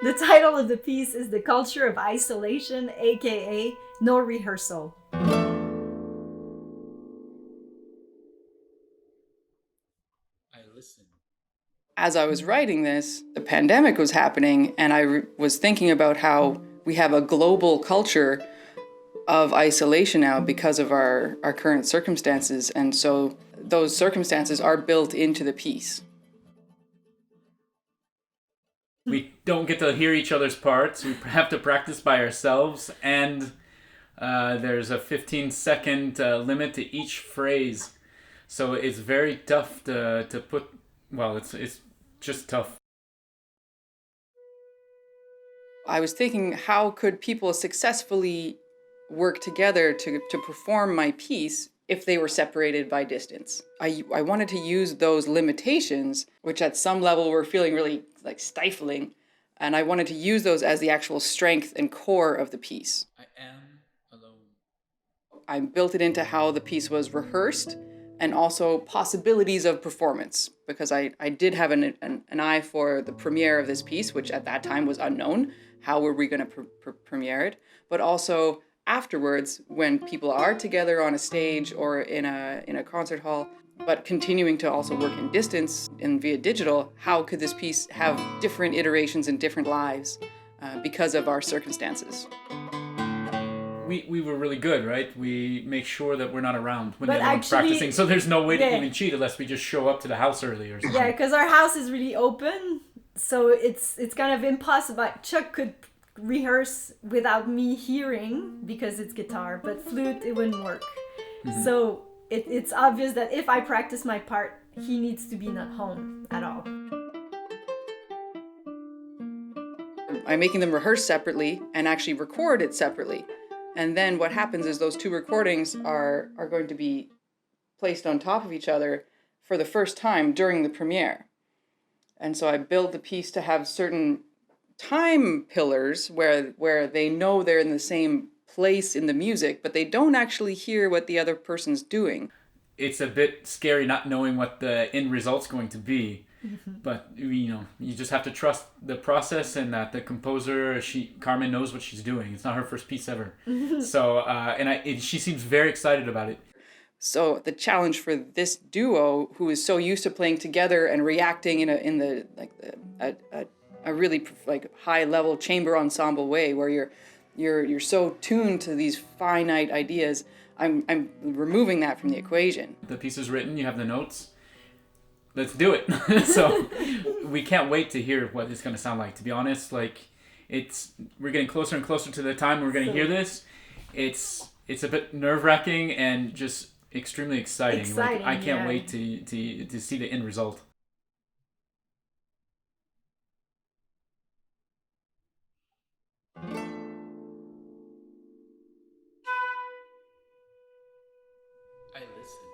The title of the piece is The Culture of Isolation, aka No Rehearsal. As I was writing this, the pandemic was happening, and I was thinking about how we have a global culture of isolation now because of our current circumstances, and so those circumstances are built into the piece. We don't get to hear each other's parts. We have to practice by ourselves, and there's a 15-second limit to each phrase. So it's very tough to put. Well, it's just tough. I was thinking, how could people successfully work together to perform my piece if they were separated by distance? I wanted to use those limitations, which at some level were feeling really like stifling, and I wanted to use those as the actual strength and core of the piece. I am alone. I built it into how the piece was rehearsed and also possibilities of performance, because I did have an eye for the premiere of this piece, which at that time was unknown. How were we going to premiere it? But also afterwards, when people are together on a stage or in a concert hall, but continuing to also work in distance and via digital, how could this piece have different iterations and different lives because of our circumstances? We were really good, right? We make sure that we're not around when But the other one's actually- practicing, so there's no way Yeah. to even cheat unless we just show up to the house early or something. Yeah, because our house is really open, so it's kind of impossible. Chuck could rehearse without me hearing because it's guitar, but flute it wouldn't work. So it's obvious that if I practice my part, he needs to be not home at all. I'm making them rehearse separately and actually record it separately. And then what happens is those two recordings are going to be placed on top of each other for the first time during the premiere. And so I build the piece to have certain time pillars where they know they're in the same place in the music, but they don't actually hear what the other person's doing. It's a bit scary not knowing what the end result's going to be. But you just have to trust the process and that the composer, Carmen, knows what she's doing. It's not her first piece ever, so she seems very excited about it. So the challenge for this duo, who is so used to playing together and reacting in a really like high level chamber ensemble way, where you're so tuned to these finite ideas, I'm removing that from the equation. The piece is written. You have the notes. Let's do it. So we can't wait to hear what it's going to sound like. To be honest, like we're getting closer and closer to the time we're going to hear this. It's a bit nerve-wracking and just extremely exciting. Like, I can't wait to see the end result. I listen.